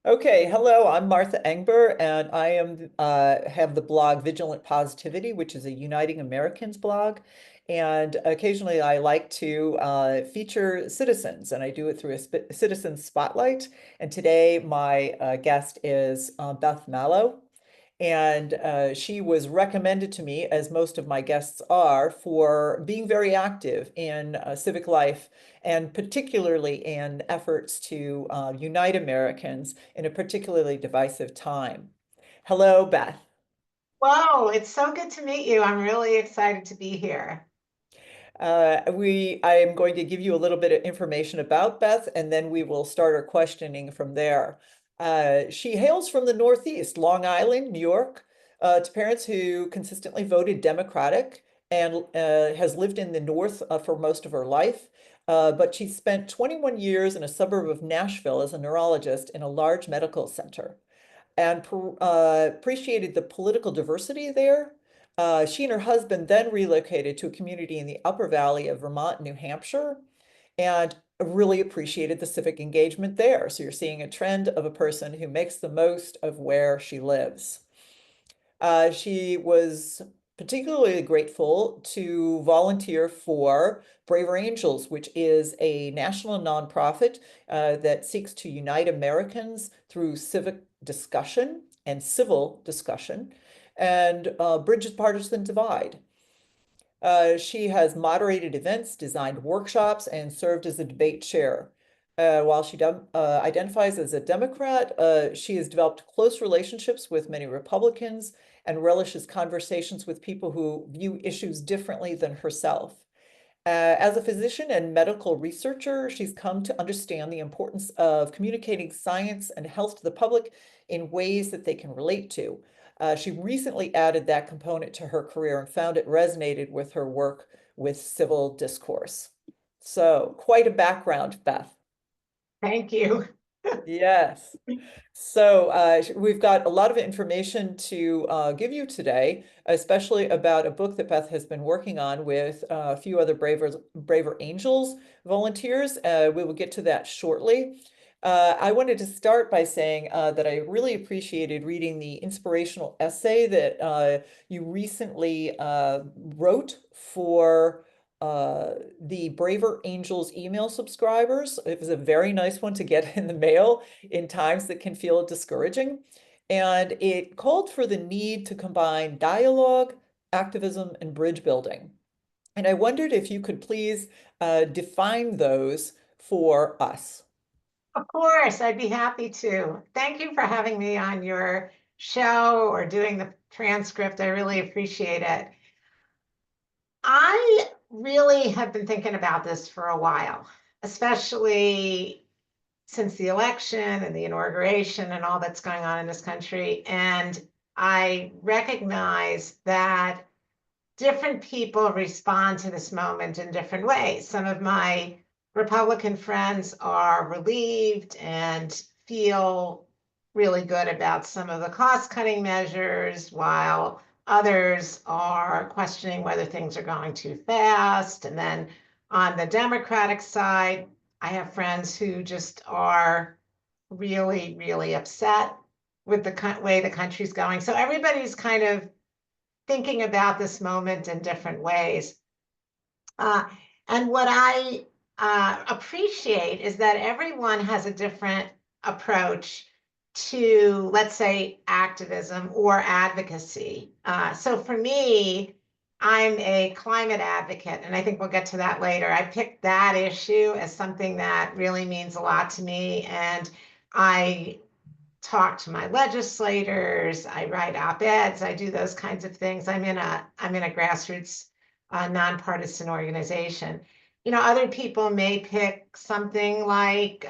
Okay, hello, I'm Martha Engber, and I am have the blog Vigilant Positivity, which is a Uniting Americans blog. And occasionally I like to feature citizens, and I do it through a citizen spotlight. And today my guest is Beth Malow. And she was recommended to me, as most of my guests are, for being very active in civic life and particularly in efforts to unite Americans in a particularly divisive time. Hello, Beth. Whoa, it's so good to meet you. I'm really excited to be here. I am going to give you a little bit of information about Beth, and then we will start our questioning from there. She hails from the Northeast, Long Island, New York, to parents who consistently voted Democratic and has lived in the North for most of her life. But she spent 21 years in a suburb of Nashville as a neurologist in a large medical center and appreciated the political diversity there. She and her husband then relocated to a community in the Upper Valley of Vermont, New Hampshire, and really appreciated the civic engagement there. So you're seeing a trend of a person who makes the most of where she lives. She was particularly grateful to volunteer for Braver Angels, which is a national nonprofit that seeks to unite Americans through civic discussion and civil discussion and bridges partisan divide. She has moderated events, designed workshops, and served as a debate chair. While she identifies as a Democrat, she has developed close relationships with many Republicans and relishes conversations with people who view issues differently than herself. As a physician and medical researcher, she's come to understand the importance of communicating science and health to the public in ways that they can relate to. She recently added that component to her career and found it resonated with her work with civil discourse. So, quite a background, Beth. Thank you. Yes. So we've got a lot of information to give you today, especially about a book that Beth has been working on with a few other Braver Angels volunteers. We will get to that shortly. I wanted to start by saying that I really appreciated reading the inspirational essay that you recently wrote for the Braver Angels email subscribers. It was a very nice one to get in the mail in times that can feel discouraging. And it called for the need to combine dialogue, activism, and bridge building. And I wondered if you could please define those for us. Of course, I'd be happy to. Thank you for having me on your show or doing the transcript. I really appreciate it. I really have been thinking about this for a while, especially since the election and the inauguration and all that's going on in this country. And I recognize that different people respond to this moment in different ways. Some of my Republican friends are relieved and feel really good about some of the cost cutting measures, while others are questioning whether things are going too fast. And then on the Democratic side, I have friends who just are really, really upset with the way the country's going. So everybody's kind of thinking about this moment in different ways. Uh, and what I appreciate is that everyone has a different approach to, let's say, activism or advocacy. So for me, I'm a climate advocate, and I think we'll get to that later. I picked that issue as something that really means a lot to me, and I talk to my legislators, I write op-eds, I do those kinds of things. I'm in a grassroots nonpartisan organization. You know, other people may pick something like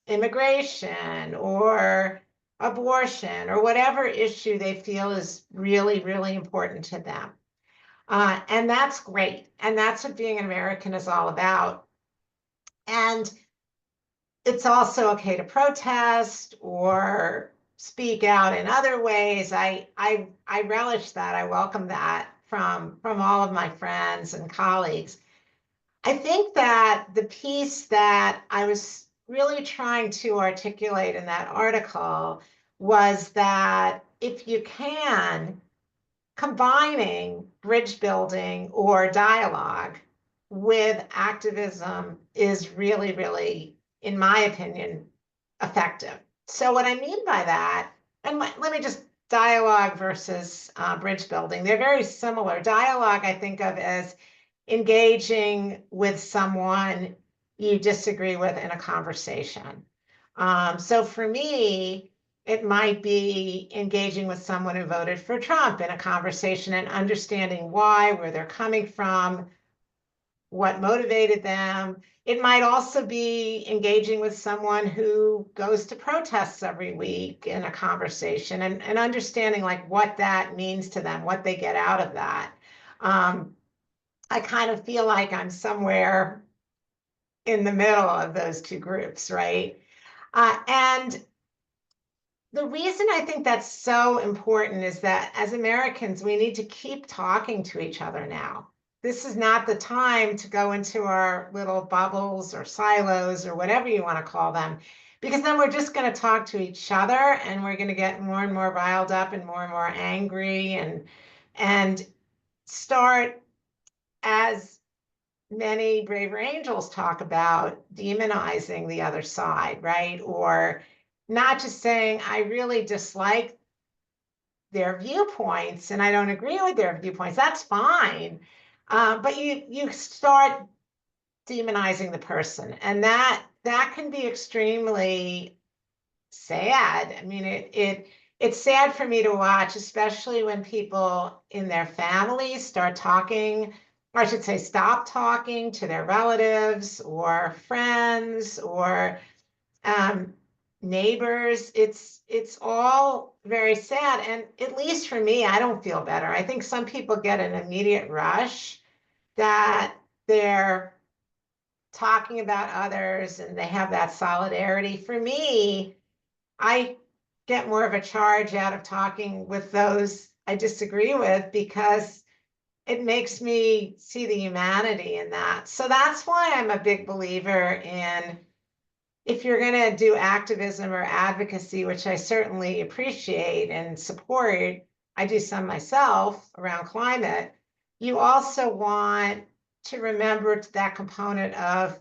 immigration or abortion or whatever issue they feel is really, really important to them. And that's great. And that's what being an American is all about. And it's also okay to protest or speak out in other ways. I relish that. I welcome that from all of my friends and colleagues. I think that the piece that I was really trying to articulate in that article was that if you can, combining bridge building or dialogue with activism is really, really, in my opinion, effective. So, what I mean by that, and let me just dialogue versus bridge building, they're very similar. Dialogue, I think of as engaging with someone you disagree with in a conversation. So for me, it might be engaging with someone who voted for Trump in a conversation and understanding why, where they're coming from, what motivated them. It might also be engaging with someone who goes to protests every week in a conversation and understanding like what that means to them, what they get out of that. Um, I kind of feel like I'm somewhere in the middle of those two groups, right? And the reason I think that's so important is that as Americans, we need to keep talking to each other now. This is not the time to go into our little bubbles or silos or whatever you want to call them, because then we're just going to talk to each other and we're going to get more and more riled up and more angry and start, as many braver angels talk about, demonizing the other side, right? Or not just saying, I really dislike their viewpoints and I don't agree with their viewpoints. That's fine. But you start demonizing the person, and that can be extremely sad. I mean, it's sad for me to watch, especially when people in their families start talking, or I should say, stop talking to their relatives or friends or um, neighbors. It's all very sad, and at least for me, I don't feel better. I think some people get an immediate rush that they're talking about others and they have that solidarity. For me, I get more of a charge out of talking with those I disagree with because it makes me see the humanity in that. So that's why I'm a big believer in, if you're going to do activism or advocacy, which I certainly appreciate and support, I do some myself around climate, you also want to remember that component of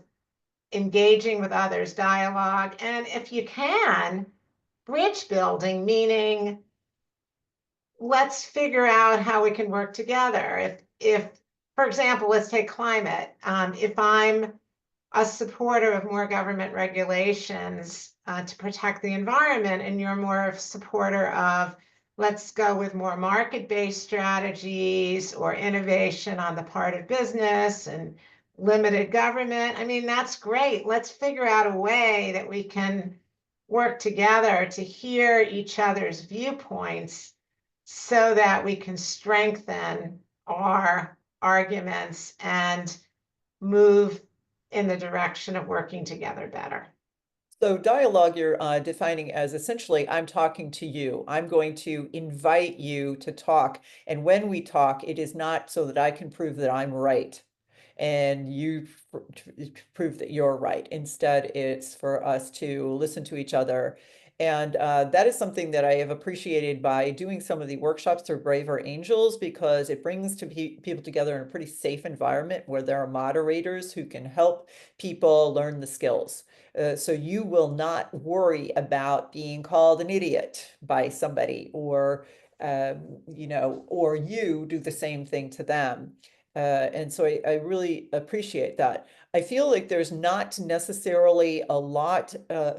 engaging with others, dialogue, and if you can, bridge building, meaning let's figure out how we can work together. If for example, let's take climate. If I'm a supporter of more government regulations to protect the environment, and you're more of a supporter of let's go with more market-based strategies or innovation on the part of business and limited government, I mean, that's great. Let's figure out a way that we can work together to hear each other's viewpoints so that we can strengthen our arguments and move in the direction of working together better. So dialogue you're defining as essentially, I'm talking to you. I'm going to invite you to talk. And when we talk, it is not so that I can prove that I'm right and you prove that you're right. Instead, it's for us to listen to each other. And that is something that I have appreciated by doing some of the workshops through Braver Angels, because it brings people together in a pretty safe environment where there are moderators who can help people learn the skills. So you will not worry about being called an idiot by somebody, or or you do the same thing to them. And so I really appreciate that. I feel like there's not necessarily a lot,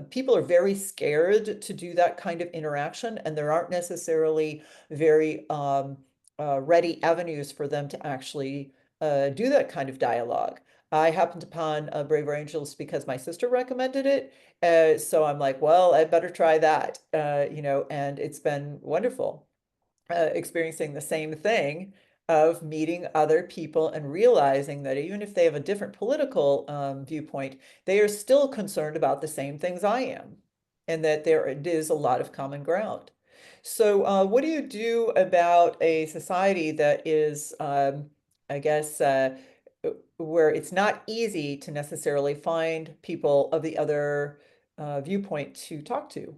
people are very scared to do that kind of interaction, and there aren't necessarily very ready avenues for them to actually do that kind of dialogue. I happened upon Braver Angels because my sister recommended it. So I'm like, well, I better try that, and it's been wonderful experiencing the same thing of meeting other people and realizing that even if they have a different political viewpoint, they are still concerned about the same things I am, and that there is a lot of common ground. So, what do you do about a society that is, I guess, where it's not easy to necessarily find people of the other viewpoint to talk to.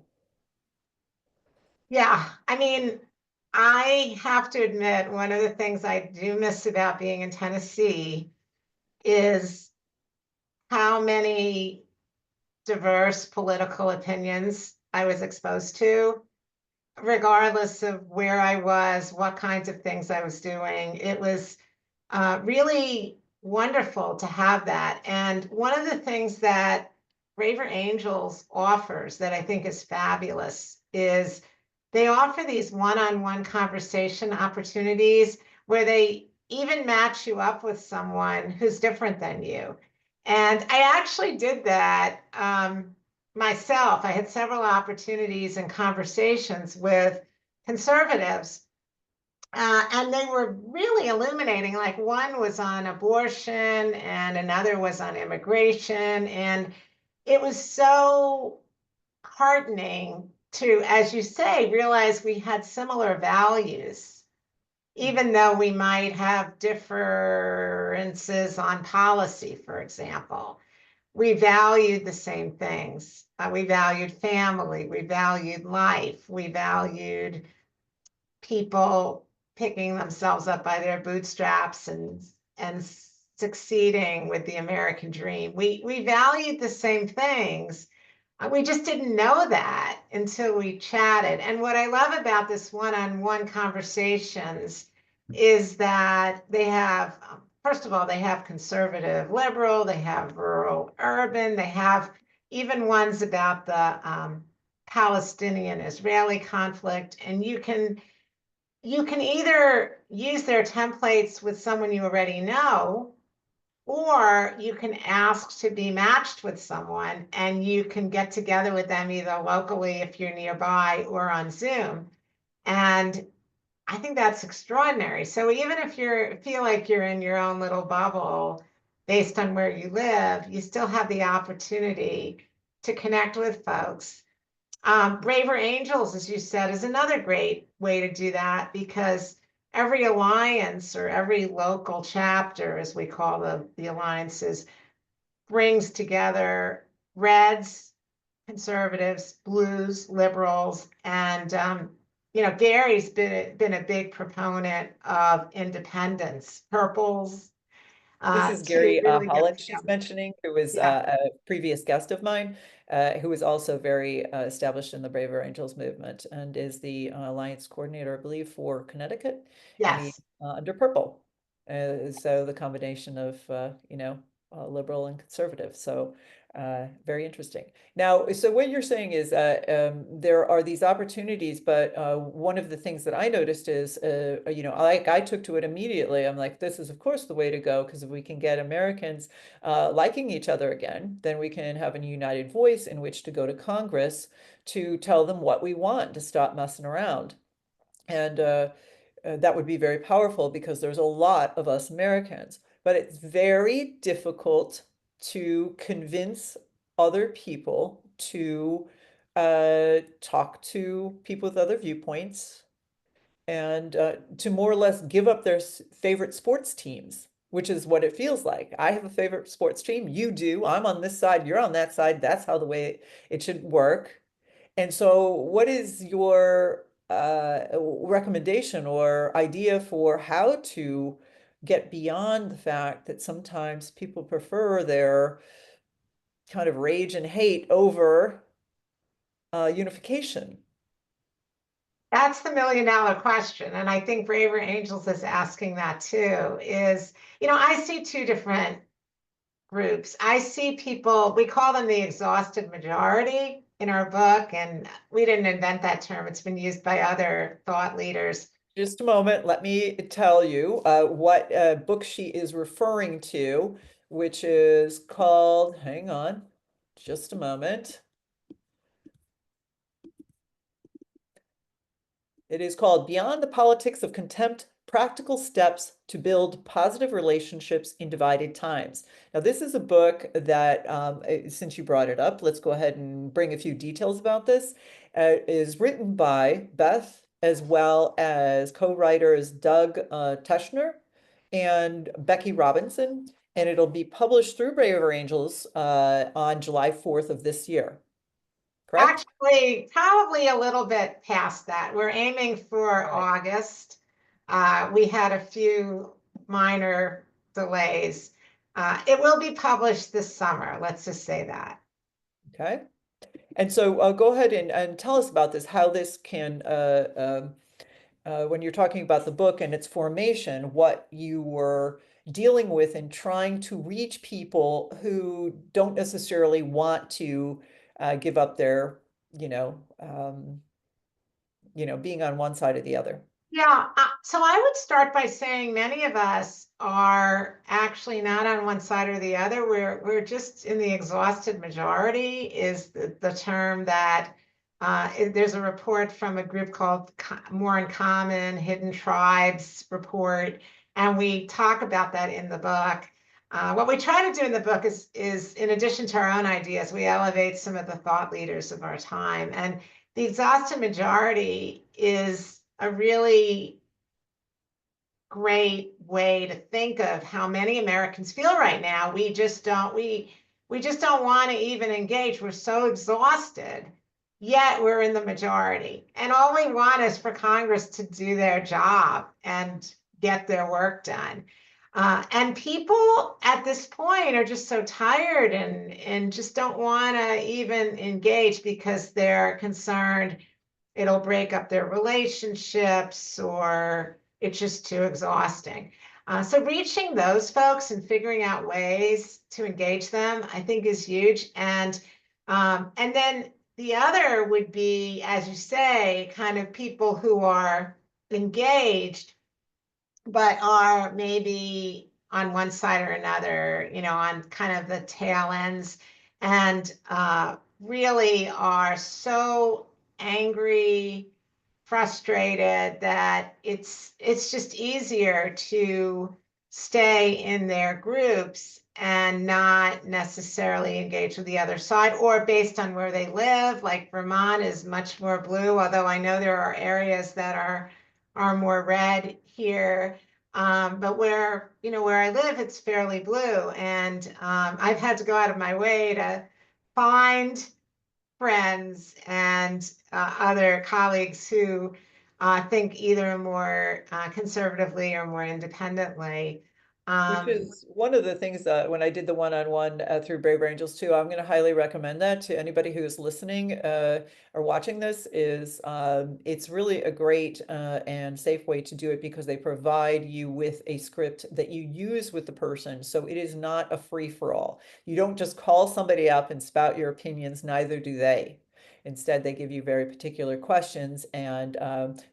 Yeah, I mean, I have to admit, one of the things I do miss about being in Tennessee is how many diverse political opinions I was exposed to, regardless of where I was, what kinds of things I was doing. It was really wonderful to have that. And one of the things that Braver Angels offers that I think is fabulous is they offer these one-on-one conversation opportunities where they even match you up with someone who's different than you. And I actually did that myself. I had several opportunities and conversations with conservatives, and they were really illuminating. Like one was on abortion and another was on immigration. And it was so heartening to, as you say, realize we had similar values, even though we might have differences on policy, for example. We valued the same things. We valued family, we valued life, we valued people picking themselves up by their bootstraps and succeeding with the American dream. We valued the same things. We just didn't know that until we chatted. And what I love about this one-on-one conversations is that they have, first of all, they have conservative, liberal, they have rural, urban, they have even ones about the Palestinian-Israeli conflict, and you can either use their templates with someone you already know, or you can ask to be matched with someone and you can get together with them either locally if you're nearby or on Zoom. And I think that's extraordinary. So even if you feel like you're in your own little bubble based on where you live, you still have the opportunity to connect with folks. Braver Angels, as you said, is another great way to do that because every alliance or every local chapter, as we call the alliances, brings together Reds, conservatives, blues, liberals, and Gary's been a big proponent of independence, purples, This is to Gary really get Holland she's together. mentioning, who was Yeah. a previous guest of mine, who was also very established in the Braver Angels movement and is the alliance coordinator, I believe, for Connecticut, and he's Yes. under purple. So the combination of, liberal and conservative. So very interesting. Now, so what you're saying is there are these opportunities, but one of the things that I noticed is, like I took to it immediately. I'm like, this is of course the way to go, because if we can get Americans liking each other again, then we can have a united voice in which to go to Congress to tell them what we want, to stop messing around. And that would be very powerful because there's a lot of us Americans, but it's very difficult to convince other people to talk to people with other viewpoints and to more or less give up their favorite sports teams, which is what it feels like. I have a favorite sports team. You do. I'm on this side. You're on that side. That's how the way it should work. And so, what is your recommendation or idea for how to get beyond the fact that sometimes people prefer their kind of rage and hate over unification? That's the million-dollar question. And I think Braver Angels is asking that too, I see two different groups. I see people, we call them the exhausted majority in our book, and we didn't invent that term. It's been used by other thought leaders. Just a moment, let me tell you what book she is referring to, which is called, hang on, just a moment. It is called Beyond the Politics of Contempt, Practical Steps to Build Positive Relationships in Divided Times. Now, this is a book that, since you brought it up, let's go ahead and bring a few details about this. Is written by Beth as well as co-writers Doug Teschner and Becky Robinson, and it'll be published through Braver Angels on July 4th of this year, correct? Actually, probably a little bit past that. We're aiming for Right. August. We had a few minor delays. It will be published this summer, let's just say that. Okay. And so go ahead and tell us about this, how this can, when you're talking about the book and its formation, what you were dealing with in trying to reach people who don't necessarily want to give up their, you know, um, being on one side or the other. Yeah, so I would start by saying many of us are actually not on one side or the other. We're just in the exhausted majority is the term that there's a report from a group called More in Common, Hidden Tribes report, and we talk about that in the book. What we try to do in the book is in addition to our own ideas, we elevate some of the thought leaders of our time. And the exhausted majority is a really great way to think of how many Americans feel right now. We just don't want to even engage. We're so exhausted, yet we're in the majority. And all we want is for Congress to do their job and get their work done. And people at this point are just so tired and just don't want to even engage because they're concerned it'll break up their relationships or it's just too exhausting. So reaching those folks and figuring out ways to engage them, I think is huge. And then the other would be, as you say, kind of people who are engaged, but are maybe on one side or another, on kind of the tail ends and really are so angry, frustrated that it's just easier to stay in their groups and not necessarily engage with the other side or based on where they live. Like Vermont is much more blue, although I know there are areas that are more red here. But where I live, it's fairly blue. And I've had to go out of my way to find friends and other colleagues who think either more conservatively or more independently. Which Um, is one of the things that when I did the one-on-one through Brave Angels too, I'm going to highly recommend that to anybody who's listening or watching this is it's really a great and safe way to do it because they provide you with a script that you use with the person. So it is not a free-for-all. You don't just call somebody up and spout your opinions, neither do they. Instead, they give you very particular questions and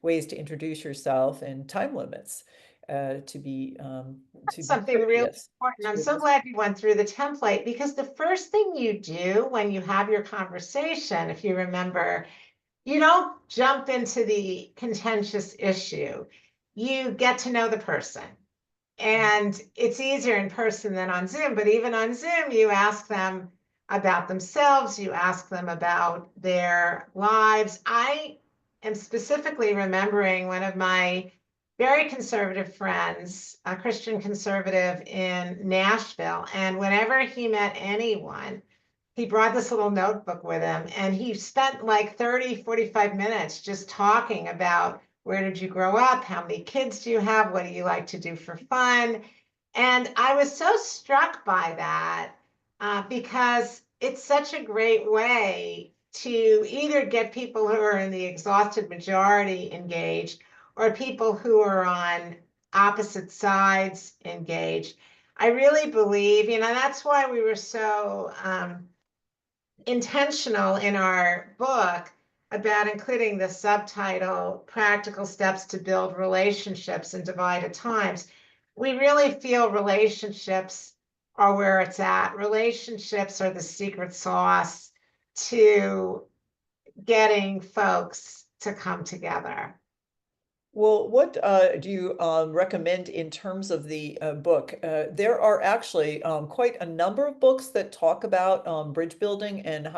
ways to introduce yourself and time limits to be Something really courteous important. I'm to so this. glad you went through the template because the first thing you do when you have your conversation, if you remember, you don't jump into the contentious issue. You get to know the person. And it's easier in person than on Zoom, but even on Zoom, you ask them about themselves, you ask them about their lives. I am specifically remembering one of my very conservative friends, a Christian conservative in Nashville. And whenever he met anyone, he brought this little notebook with him and he spent like 30, 45 minutes just talking about where did you grow up? How many kids do you have? What do you like to do for fun? And I was so struck by that because it's such a great way to either get people who are in the exhausted majority engaged or people who are on opposite sides engaged. I really believe, that's why we were so intentional in our book about including the subtitle Practical Steps to Build Relationships in Divided Times. We really feel relationships are where it's at. Relationships are the secret sauce to getting folks to come together. Well, what do you recommend in terms of the book? There are actually quite a number of books that talk about bridge building and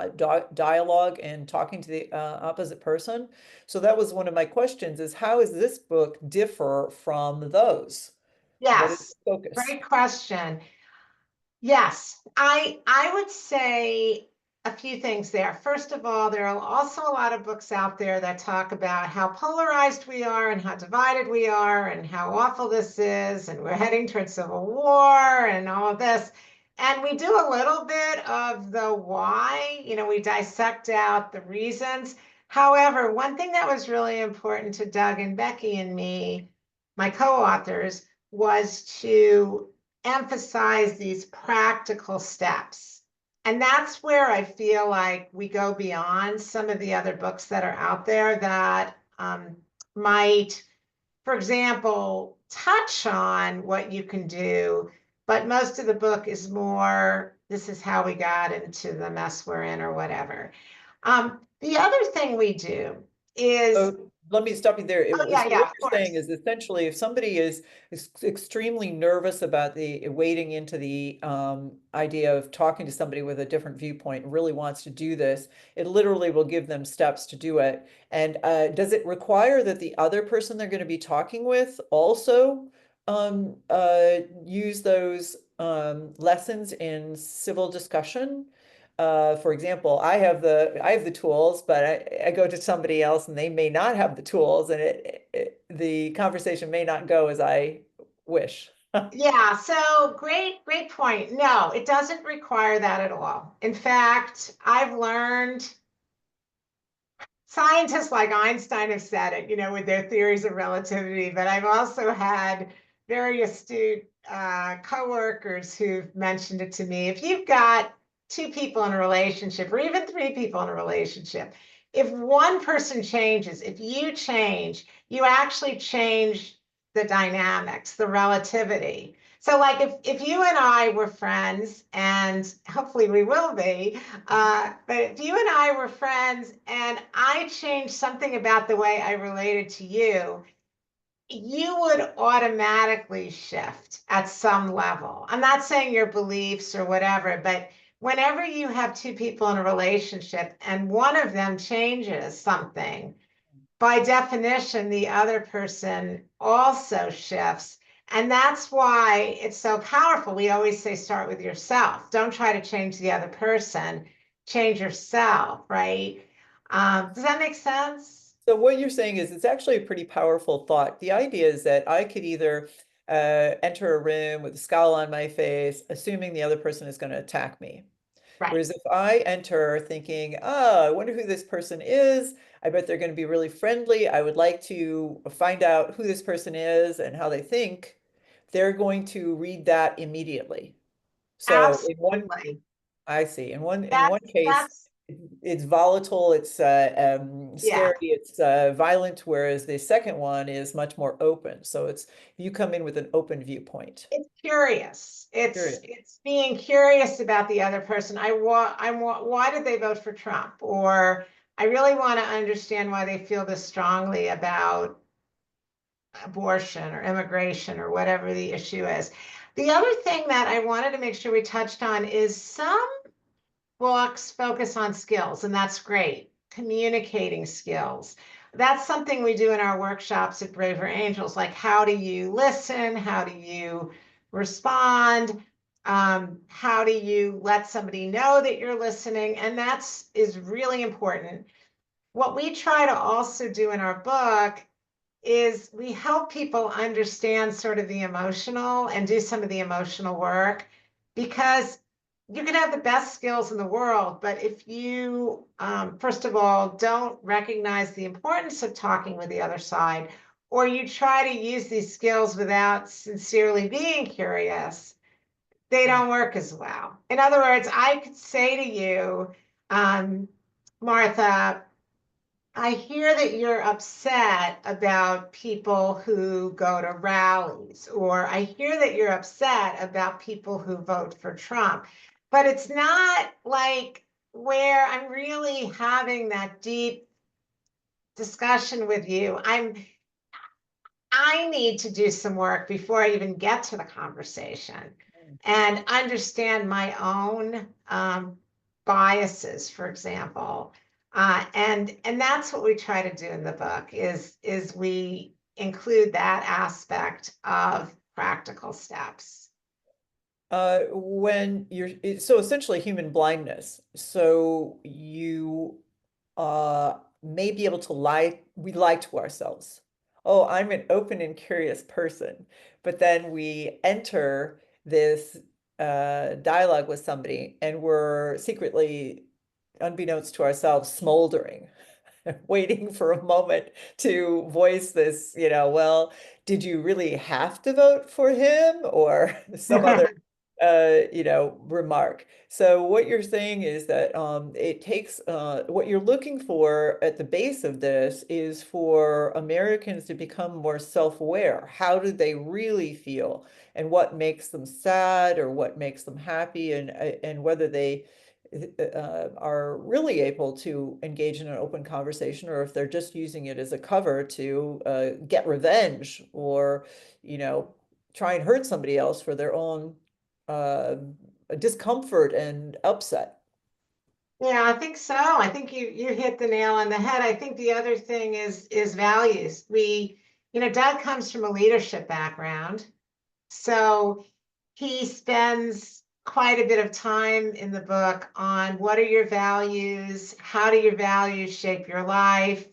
dialogue and talking to the opposite person. So that was one of my questions is how does this book differ from those? What is Yes, the focus? great question. Yes, I would say a few things there. First of all, there are also a lot of books out there that talk about how polarized we are and how divided we are and how awful this is, and we're heading towards civil war and all of this. And we do a little bit of the why, we dissect out the reasons. However, one thing that was really important to Doug and Becky and me, my co-authors, was to emphasize these practical steps. And that's where I feel like we go beyond some of the other books that are out there that might, for example, touch on what you can do, but most of the book is more, this is how we got into the mess we're in or whatever. The other thing we do is, So let me stop you there. oh So yeah, what yeah, of you're saying course. is essentially if somebody is extremely nervous about the wading into the idea of talking to somebody with a different viewpoint and really wants to do this, it literally will give them steps to do it. And does it require that the other person they're going to be talking with also use those lessons in civil discussion? For example, I have the tools, but I go to somebody else and they may not have the tools, and the conversation may not go as I wish. Yeah, so great point. No, it doesn't require that at all. In fact, I've learned scientists like Einstein have said it, with their theories of relativity, but I've also had very astute coworkers who've mentioned it to me. If you've got two people in a relationship, or even three people in a relationship, if one person changes, if you change, you actually change the dynamics, the relativity. So, like if you and I were friends, and hopefully we will be, but if you and I were friends and I changed something about the way I related to you, you would automatically shift at some level. I'm not saying your beliefs or whatever, but whenever you have two people in a relationship and one of them changes something, by definition, the other person also shifts. And that's why it's so powerful. We always say start with yourself. Don't try to change the other person, change yourself, right? Does that make sense? So what you're saying is it's actually a pretty powerful thought. The idea is that I could either enter a room with a scowl on my face, assuming the other person is going to attack me. Right. Whereas if I enter thinking, oh, I wonder who this person is, I bet they're going to be really friendly. I would like to find out who this person is and how they think. They're going to read that immediately. So in one, Absolutely. I see. In one case, That's it's volatile, it's yeah. scary, it's violent, whereas the second one is much more open. So it's you come in with an open viewpoint. It's curious. It's Curious. it's being curious about the other person. Why did they vote for Trump? Or I really want to understand why they feel this strongly about abortion or immigration or whatever the issue is. The other thing that I wanted to make sure we touched on is some books focus on skills, and that's great. Communicating skills. That's something we do in our workshops at Braver Angels, like how do you listen? How do you respond? How do you let somebody know that you're listening? And that's is really important. What we try to also do in our book is we help people understand sort of the emotional and do some of the emotional work, because you can have the best skills in the world, but if you, first of all, don't recognize the importance of talking with the other side, or you try to use these skills without sincerely being curious, they don't work as well. In other words, I could say to you, Martha, I hear that you're upset about people who go to rallies, or I hear that you're upset about people who vote for Trump. But it's not like where I'm really having that deep discussion with you. I need to do some work before I even get to the conversation and understand my own biases, for example. And that's what we try to do in the book is we include that aspect of practical steps? When so essentially human blindness. So you may be able to we lie to ourselves. Oh, I'm an open and curious person. But then we enter this dialogue with somebody and we're secretly, unbeknownst to ourselves, smoldering, waiting for a moment to voice this, well, did you really have to vote for him or some other remark. So what you're saying is that it takes what you're looking for at the base of this is for Americans to become more self-aware. How do they really feel, and what makes them sad or what makes them happy, and whether they are really able to engage in an open conversation, or if they're just using it as a cover to get revenge or, try and hurt somebody else for their own uh, discomfort and upset. Yeah, I think so. I think you hit the nail on the head. I think the other thing is values. Doug comes from a leadership background, so he spends quite a bit of time in the book on what are your values, how do your values shape your life,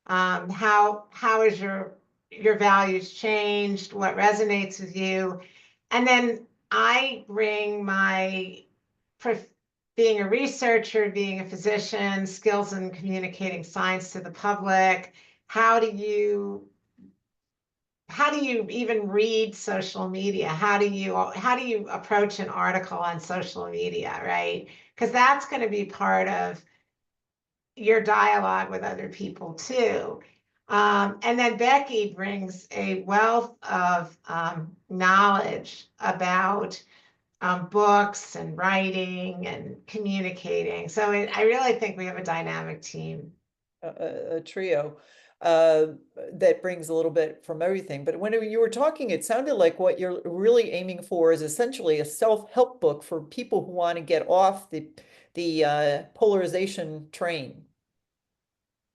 how is your values changed, what resonates with you, and then I bring my being a researcher, being a physician, skills in communicating science to the public. How do you even read social media? How do you approach an article on social media, right? Because that's going to be part of your dialogue with other people too. And then Becky brings a wealth of knowledge about books and writing and communicating. So I really think we have a dynamic team. A trio that brings a little bit from everything. But when you were talking, it sounded like what you're really aiming for is essentially a self-help book for people who want to get off the polarization train.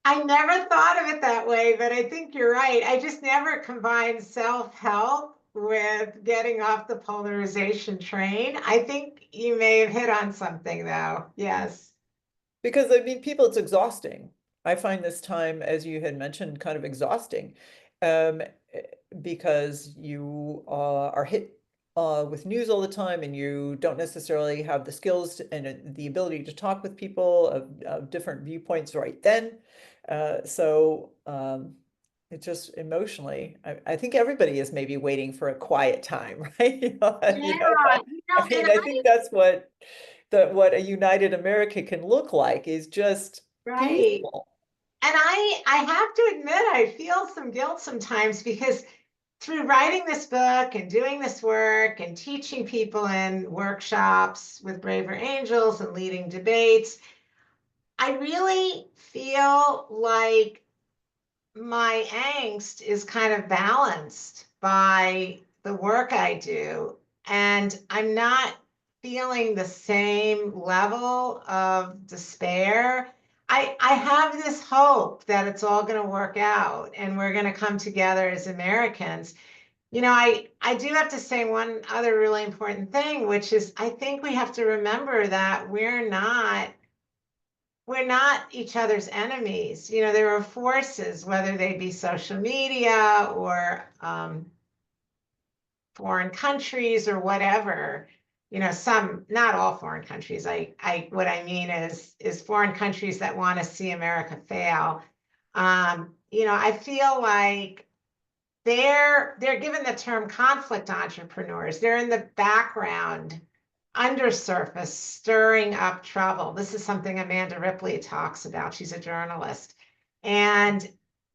I never thought of it that way, but I think you're right. I just never combined self-help with getting off the polarization train. I think you may have hit on something though. Yes. Because I mean, people, it's exhausting. I find this time, as you had mentioned, kind of exhausting, um, eh, because you are hit with news all the time, and you don't necessarily have the skills and the ability to talk with people of different viewpoints right then. So it just emotionally, I think everybody is maybe waiting for a quiet time, right? Yeah, I and mean, I think that's what a united America can look like, is just right. peaceful. And I have to admit, I feel some guilt sometimes because through writing this book and doing this work and teaching people in workshops with Braver Angels and leading debates, I really feel like my angst is kind of balanced by the work I do. And I'm not feeling the same level of despair. I have this hope that it's all going to work out and we're going to come together as Americans. I do have to say one other really important thing, which is I think we have to remember that we're not each other's enemies. There are forces, whether they be social media or foreign countries or whatever. Some, not all foreign countries. What I mean is foreign countries that want to see America fail. I feel like they're given the term conflict entrepreneurs. They're in the background, undersurface, stirring up trouble. This is something Amanda Ripley talks about. She's a journalist. And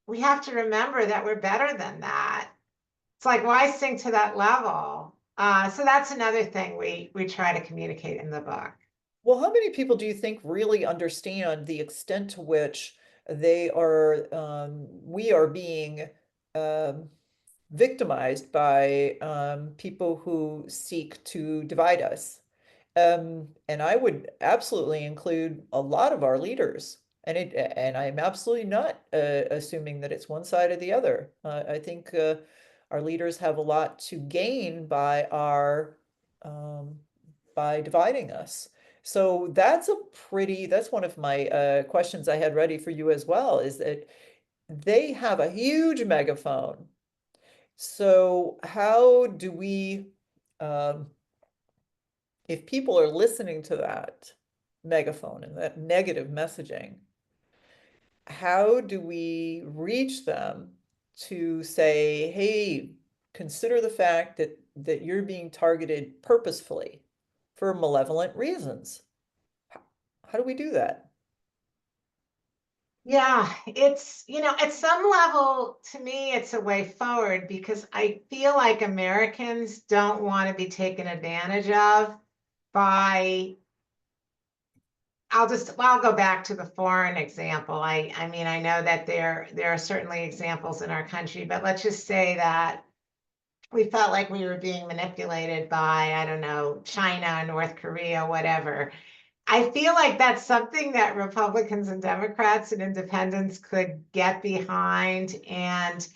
we have to remember that we're better than that. It's like, why sink to that level? So that's another thing we try to communicate in the book. Well, how many people do you think really understand the extent to which we are being um, victimized by people who seek to divide us? And I would absolutely include a lot of our leaders. And I'm absolutely not assuming that it's one side or the other. I think Our leaders have a lot to gain by our by dividing us. So that's one of my questions I had ready for you as well, is that they have a huge megaphone. So how do we, um, if people are listening to that megaphone and that negative messaging, how do we reach them to say, hey, consider the fact that you're being targeted purposefully for malevolent reasons? How do we do that? Yeah, it's, at some level, to me, it's a way forward because I feel like Americans don't want to be taken advantage of by, I'll go back to the foreign example. I mean, I know that there are certainly examples in our country, but let's just say that we felt like we were being manipulated by, I don't know, China, North Korea, whatever. I feel like that's something that Republicans and Democrats and independents could get behind and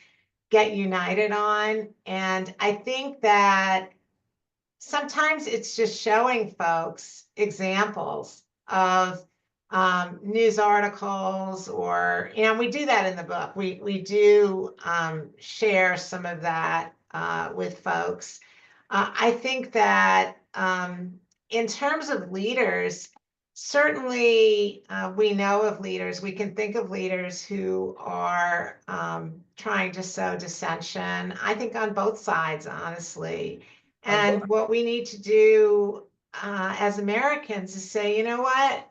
get united on. And I think that sometimes it's just showing folks examples of news articles, or we do that in the book. We do share some of that with folks. I think that in terms of leaders, certainly we know of leaders. We can think of leaders who are trying to sow dissension. I think on both sides, honestly. On both. And what we need to do as Americans is say, you know what?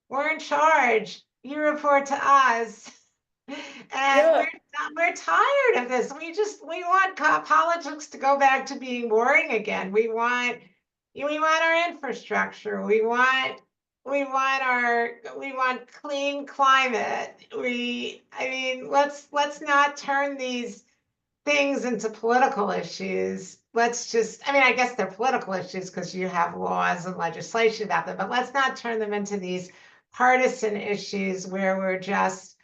We're in charge. You report to us. And Yeah, we're tired of this. We want politics to go back to being boring again. We want our infrastructure. We want clean climate. I mean, let's not turn these things into political issues. I mean, I guess they're political issues because you have laws and legislation about them, but let's not turn them into these partisan issues where we're just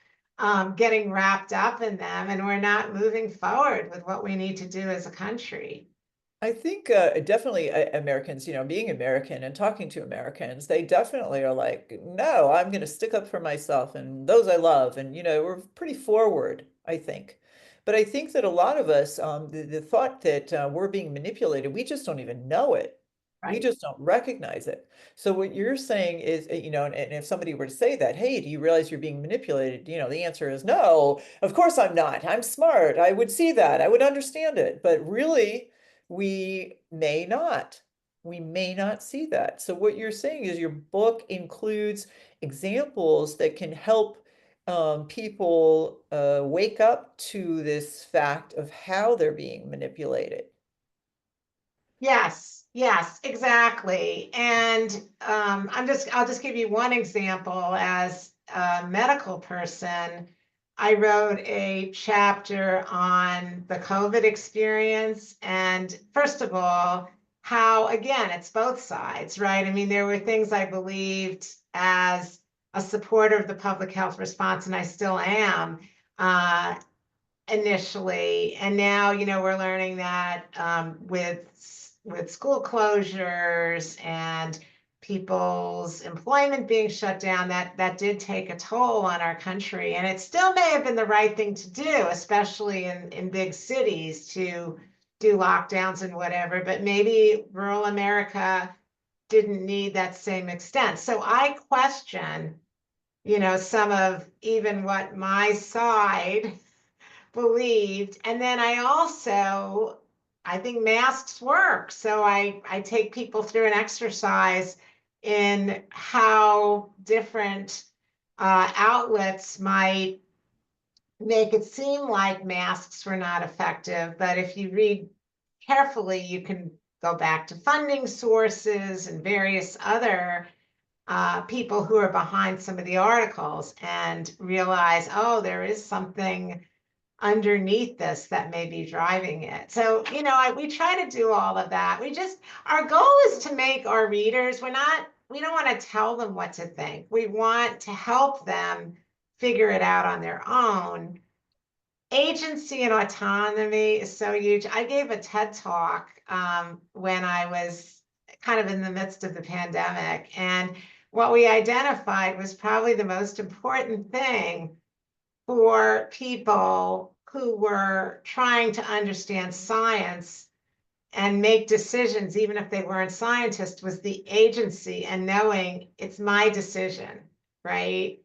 getting wrapped up in them and we're not moving forward with what we need to do as a country. I think definitely Americans, being American and talking to Americans, they definitely are like, no, I'm going to stick up for myself and those I love. And, we're pretty forward, I think. But I think that a lot of us, the thought that we're being manipulated, we just don't even know it. We Right. just don't recognize it. So what you're saying is, and if somebody were to say that, hey, do you realize you're being manipulated? The answer is no, of course I'm not. I'm smart. I would see that. I would understand it. But really, we may not. We may not see that. So what you're saying is your book includes examples that can help people wake up to this fact of how they're being manipulated. Yes, yes, exactly. And I'll just give you one example. As a medical person, I wrote a chapter on the COVID experience. And first of all, how, again, it's both sides, right? I mean, there were things I believed as a supporter of the public health response, and I still am. Uh, Initially, and now we're learning that with school closures and people's employment being shut down, that did take a toll on our country, and it still may have been the right thing to do, especially in big cities, to do lockdowns and whatever, but maybe rural America didn't need that same extent. So I question some of even what my side believed. And then I think masks work. So I take people through an exercise in how different outlets might make it seem like masks were not effective. But if you read carefully, you can go back to funding sources and various other people who are behind some of the articles and realize, oh, there is something underneath this that may be driving it. So, we try to do all of that. Our goal is to make our readers, we don't want to tell them what to think. We want to help them figure it out on their own. agency and autonomy is so huge. I gave a TED talk when I was kind of in the midst of the pandemic, and what we identified was probably the most important thing for people who were trying to understand science and make decisions, even if they weren't scientists, was the agency and knowing it's my decision, right?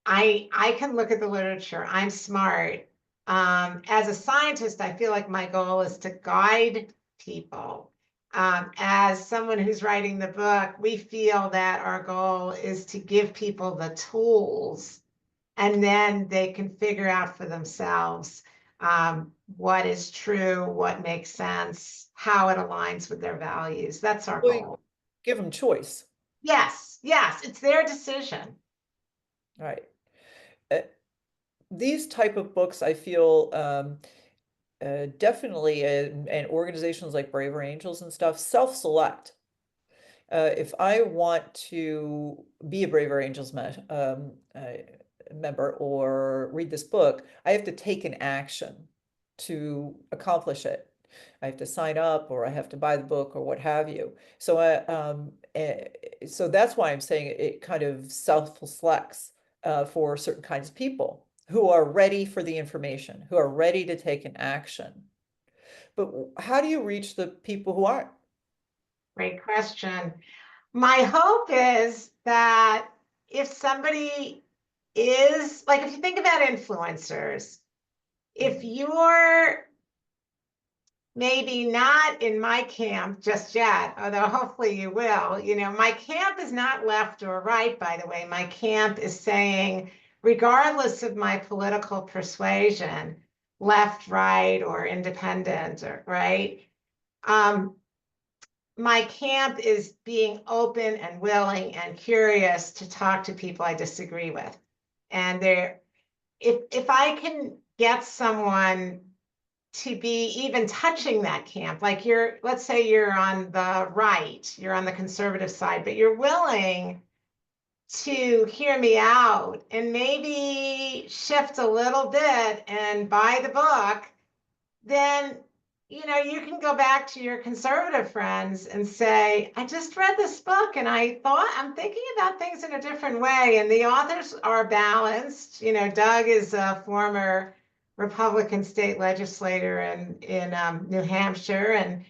I can look at the literature. I'm smart. As a scientist, I feel like my goal is to guide people. As someone who's writing the book, we feel that our goal is to give people the tools, and then they can figure out for themselves what is true, what makes sense, how it aligns with their values. That's our We goal. give them choice. Yes, yes, it's their decision. Right. Uh, these type of books, I feel, definitely, and organizations like Braver Angels and stuff self-select. If I want to be a Braver Angels member or read this book, I have to take an action to accomplish it. I have to sign up, or I have to buy the book, or what have you. So that's why I'm saying it kind of self-selects for certain kinds of people who are ready for the information, who are ready to take an action. But how do you reach the people who aren't? Great question. My hope is that if somebody is, like, if you think about influencers, if Mhm. you're maybe not in my camp just yet, although hopefully you will. My camp is not left or right, by the way. My camp is saying, regardless of my political persuasion, left, right, or independent, or right, um, my camp is being open and willing and curious to talk to people I disagree with. And if I can get someone to be even touching that camp, like let's say you're on the right, you're on the conservative side, but you're willing to hear me out and maybe shift a little bit and buy the book, then you can go back to your conservative friends and say, I just read this book and I'm thinking about things in a different way. And the authors are balanced. Doug is a former Republican state legislator in New Hampshire, and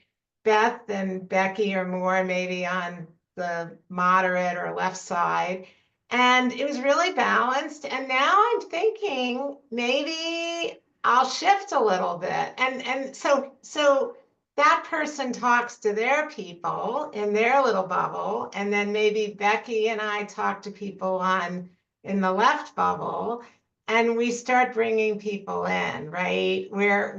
Beth and Becky are more maybe on the moderate or left side. And it was really balanced. And now I'm thinking maybe I'll shift a little bit. And so that person talks to their people in their little bubble, and then maybe Becky and I talk to people in the left bubble, and we start bringing people in, right? We're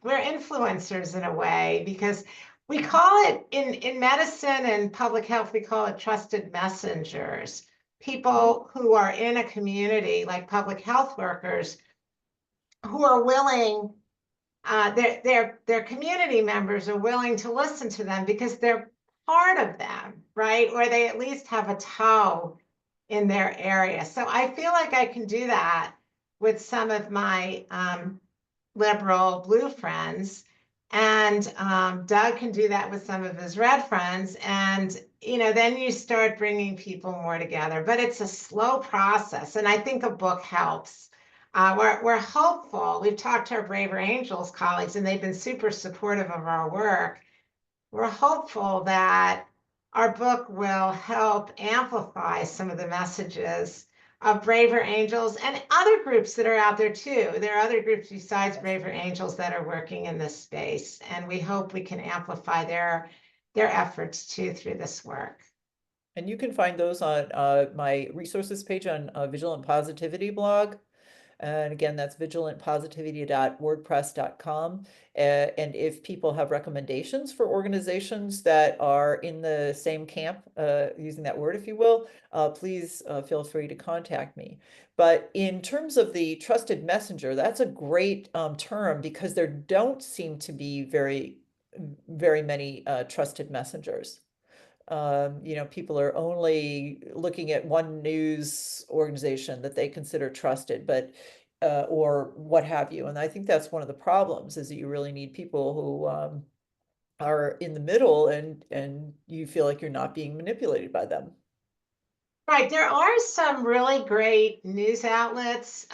influencers in a way, because we call it in medicine and public health, we call it trusted messengers. People who are in a community, like public health workers, who are willing, their community members are willing to listen to them because they're part of them, right? Or they at least have a toe in their area. So I feel like I can do that with some of my liberal blue friends. And Doug can do that with some of his red friends. And, then you start bringing people more together. But it's a slow process. And I think a book helps. We're hopeful. We've talked to our Braver Angels colleagues, and they've been super supportive of our work. We're hopeful that our book will help amplify some of the messages of Braver Angels and other groups that are out there too. There are other groups besides Yes. Braver Angels that are working in this space, and we hope we can amplify their efforts too through this work. And you can find those on my resources page on Vigilant Positivity blog. And again, that's vigilantpositivity.wordpress.com. And if people have recommendations for organizations that are in the same camp, using that word, if you will, please feel free to contact me. But in terms of the trusted messenger, that's a great term, because there don't seem to be very many trusted messengers. People are only looking at one news organization that they consider trusted, but or what have you. And I think that's one of the problems is that you really need people who are in the middle and you feel like you're not being manipulated by them. Right. There are some really great news outlets.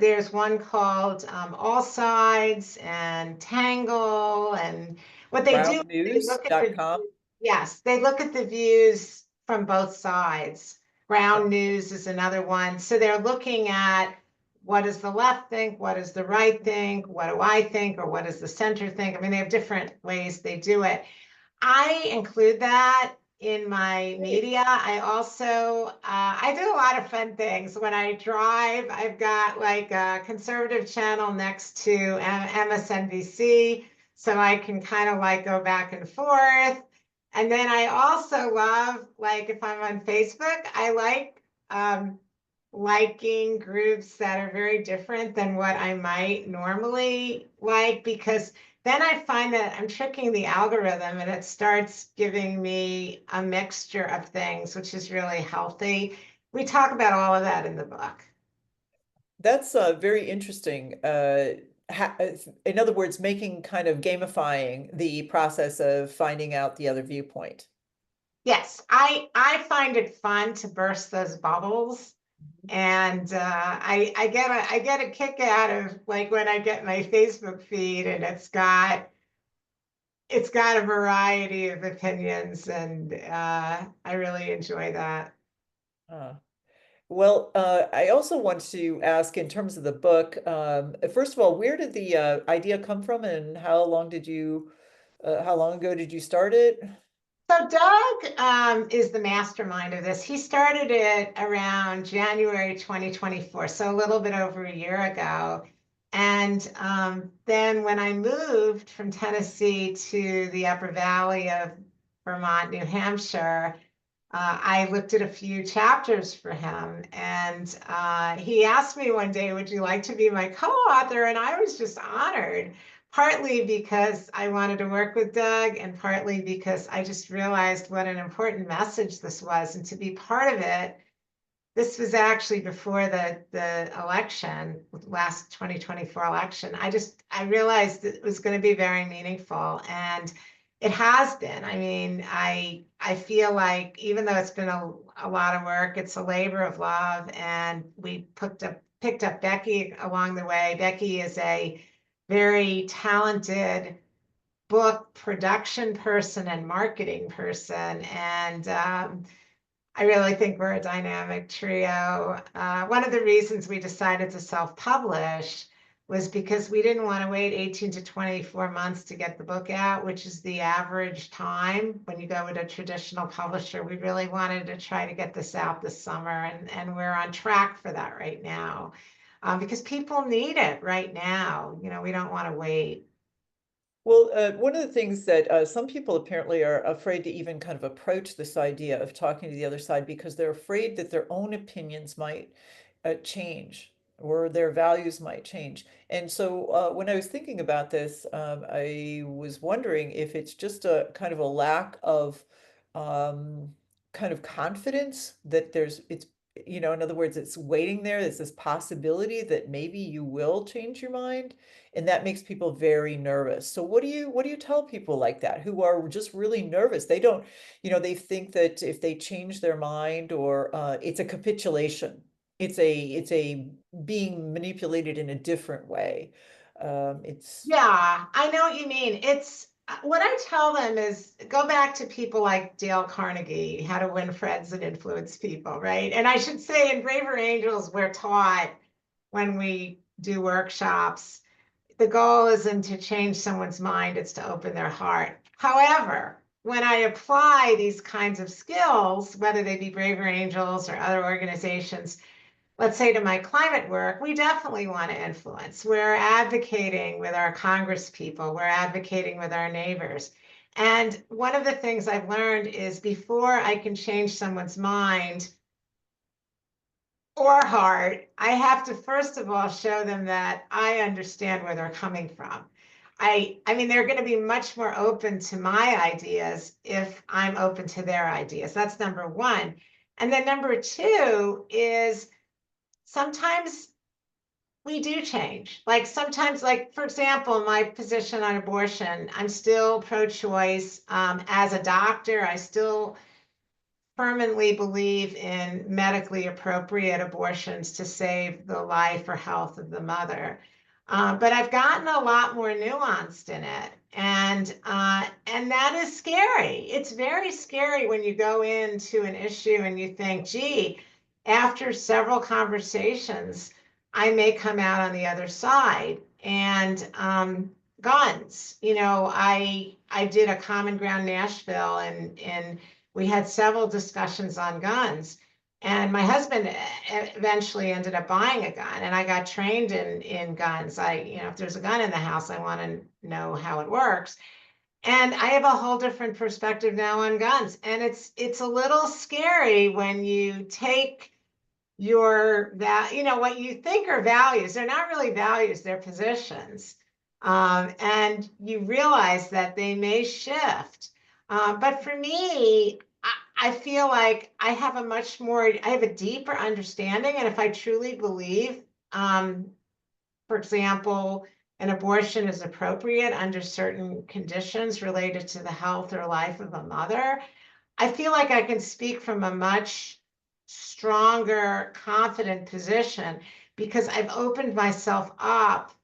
There's one called All Sides and Tangle. And what they do, they look at the, Groundnews.com. yes, they look at the views from both sides. Ground News is another one. So they're looking at what does the left think? What does the right think? What do I think? Or what does the center think? I mean, they have different ways they do it. I include that in my Great. media. I also I do a lot of fun things. When I drive, I've got like a conservative channel next to MSNBC, so I can kind of like go back and forth. And then I also love, like, if I'm on Facebook, I like liking groups that are very different than what I might normally like, because then I find that I'm tricking the algorithm and it starts giving me a mixture of things, which is really healthy. We talk about all of that in the book. That's very interesting. In other words, making kind of gamifying the process of finding out the other viewpoint. Yes, I find it fun to burst those bubbles. And I get a kick out of, like, when I get my Facebook feed and it's got a variety of opinions, and I really enjoy that. Uh, well, I also want to ask in terms of the book, first of all, where did the idea come from and how long ago did you start it? So Doug is the mastermind of this. He started it around January 2024, so a little bit over a year ago. And then when I moved from Tennessee to the Upper Valley of Vermont, New Hampshire, I looked at a few chapters for him, and he asked me one day, "Would you like to be my co-author?" And I was just honored, partly because I wanted to work with Doug, and partly because I just realized what an important message this was, and to be part of it. This was actually before the election, last 2024 election. I realized it was going to be very meaningful, and it has been. I mean, I feel like, even though it's been a lot of work, it's a labor of love, and we picked up Becky along the way. Becky is a very talented book production person and marketing person, and I really think we're a dynamic trio. One of the reasons we decided to self-publish was because we didn't want to wait 18 to 24 months to get the book out, which is the average time when you go with a traditional publisher. We really wanted to try to get this out this summer, and we're on track for that right now, because people need it right now. You know, we don't want to wait. Well, one of the things that some people apparently are afraid to even kind of approach this idea of talking to the other side because they're afraid that their own opinions might change or their values might change. And so when I was thinking about this, I was wondering if it's just a kind of a lack of um, kind of confidence that in other words, it's waiting there. There's this possibility that maybe you will change your mind, and that makes people very nervous. So what do you tell people like that who are just really nervous? They don't, they think that if they change their mind or it's a capitulation. It's a being manipulated in a different way. It's Yeah, I know what you mean. It's what I tell them is, go back to people like Dale Carnegie, How to Win Friends and Influence People, right? And I should say, in Braver Angels, we're taught, when we do workshops, the goal isn't to change someone's mind, it's to open their heart. However, when I apply these kinds of skills, whether they be Braver Angels or other organizations, let's say to my climate work, we definitely want to influence. We're advocating with our Congress people, we're advocating with our neighbors. And one of the things I've learned is, before I can change someone's mind or heart, I have to first of all show them that I understand where they're coming from. I mean, they're going to be much more open to my ideas if I'm open to their ideas. That's number one. And then number two is, sometimes we do change. Like sometimes, like for example, my position on abortion, I'm still pro-choice. As a doctor, I still firmly believe in medically appropriate abortions to save the life or health of the mother. But I've gotten a lot more nuanced in it, and that is scary. It's very scary when you go into an issue and you think, gee, after several conversations, I may come out on the other side. And guns, I did a Common Ground Nashville, and we had several discussions on guns. And my husband eventually ended up buying a gun, and I got trained in guns. If there's a gun in the house, I want to know how it works. And I have a whole different perspective now on guns. And it's a little scary when you take what you think are values. They're not really values, they're positions. And you realize that they may shift. But for me, I feel like I have a deeper understanding. And if I truly believe, for example, an abortion is appropriate under certain conditions related to the health or life of a mother, I feel like I can speak from a much stronger, confident position because I've opened myself up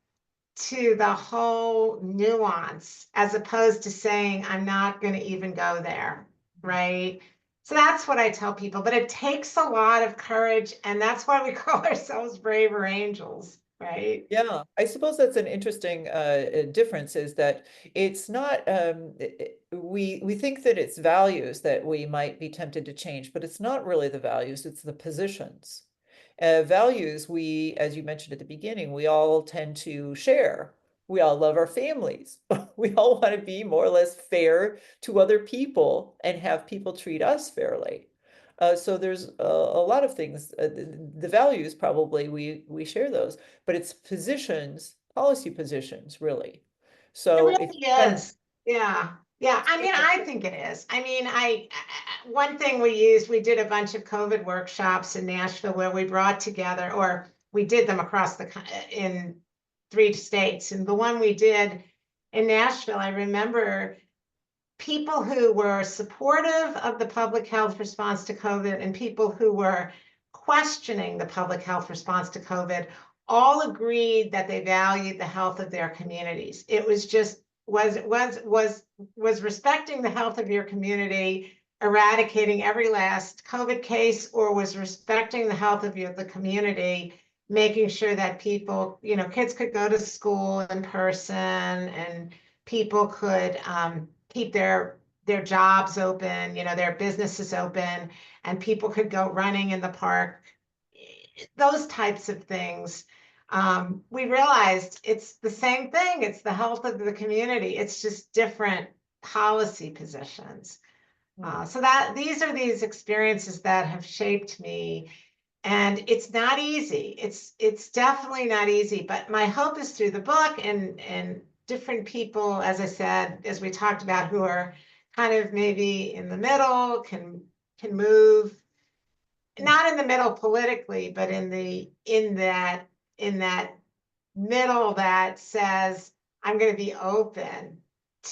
to the whole nuance as opposed to saying, I'm not going to even go there. Right. So that's what I tell people, but it takes a lot of courage. And that's why we call ourselves braver angels. Right. Yeah, I suppose that's an interesting difference is that it's not we think that it's values that we might be tempted to change, but it's not really the values, it's the positions. Values, we, as you mentioned at the beginning, we all tend to share. We all love our families. We all want to be more or less fair to other people and have people treat us fairly. So there's a lot of things. The values probably we share those, but it's positions, policy positions, really. It So if really you have, is. Yeah. Yeah. I mean, I think it is. I mean, one thing we did a bunch of COVID workshops in Nashville where we brought together, or we did them across in 3 states. And the one we did in Nashville, I remember people who were supportive of the public health response to COVID and people who were questioning the public health response to COVID all agreed that they valued the health of their communities. It was just was respecting the health of your community, eradicating every last COVID case, or was respecting the health of the community, making sure that people, kids could go to school in person and people could keep their jobs open, their businesses open, and people could go running in the park. Those types of things. We realized it's the same thing. It's the health of the community. It's just different policy positions. So that these are these experiences that have shaped me, and it's not easy. It's definitely not easy. But my hope is through the book and different people, as I said, as we talked about, who are kind of maybe in the middle, can move, not in the middle politically, but in that middle that says, I'm going to be open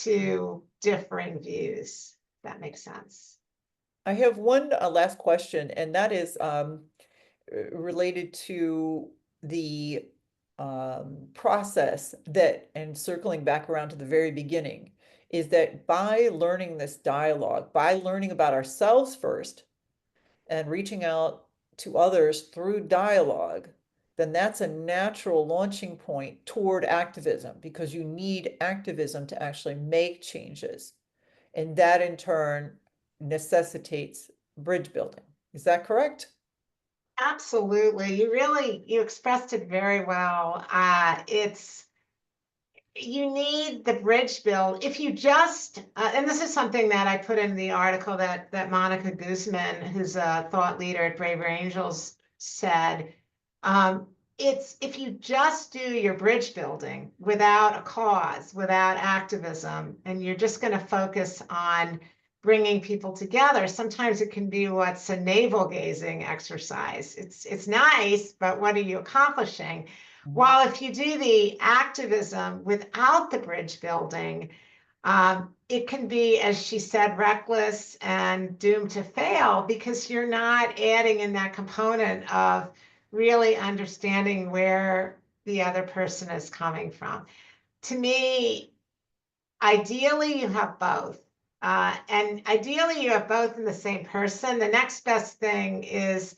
to differing views. If that makes sense. I have one last question, and that is related to the process that, and circling back around to the very beginning, is that by learning this dialogue, by learning about ourselves first and reaching out to others through dialogue, then that's a natural launching point toward activism because you need activism to actually make changes. And that in turn necessitates bridge building. Is that correct? Absolutely. You expressed it very well. It's you need the bridge build. If you just and this is something that I put in the article that Monica Guzman, who's a thought leader at Braver Angels, said. It's if you just do your bridge building without a cause, without activism, and you're just going to focus on bringing people together, sometimes it can be what's a navel gazing exercise. It's nice, but what are you accomplishing? Mhm. While if you do the activism without the bridge building, it can be, as she said, reckless and doomed to fail because you're not adding in that component of really understanding where the other person is coming from. To me, ideally, you have both. And ideally, you have both in the same person. The next best thing is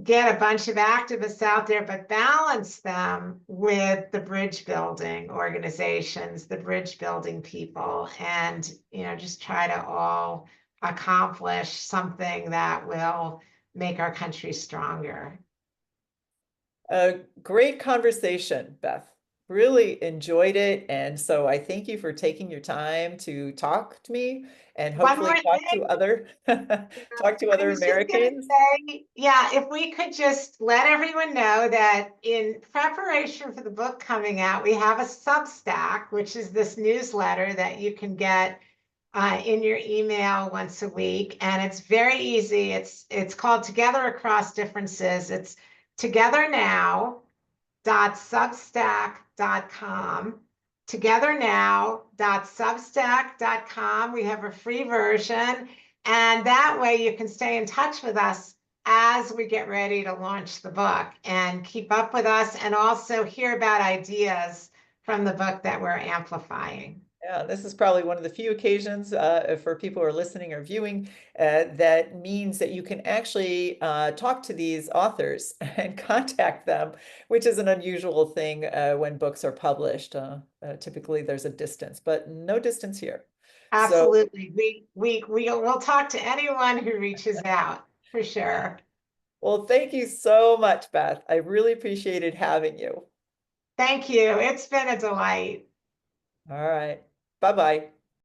get a bunch of activists out there, but balance them with the bridge building organizations, the bridge building people, and just try to all accomplish something that will make our country stronger. A great conversation, Beth. Really enjoyed it. And so I thank you for taking your time to talk to me and One more hopefully talk thing, to other talk to I other was just going to Americans. say, yeah, if we could just let everyone know that in preparation for the book coming out, we have a Substack, which is this newsletter that you can get in your email once a week, and it's very easy. It's called Together Across Differences. It's togethernow.substack.com. Togethernow.substack.com. We have a free version, and that way you can stay in touch with us as we get ready to launch the book and keep up with us and also hear about ideas from the book that we're amplifying. Yeah, this is probably one of the few occasions for people who are listening or viewing that means that you can actually talk to these authors and contact them, which is an unusual thing when books are published. Typically, there's a distance, but no distance here. So, Absolutely. We'll talk to anyone who reaches out for sure. well, thank you so much, Beth. I really appreciated having you. Thank you. It's been a delight. All right. Bye-bye.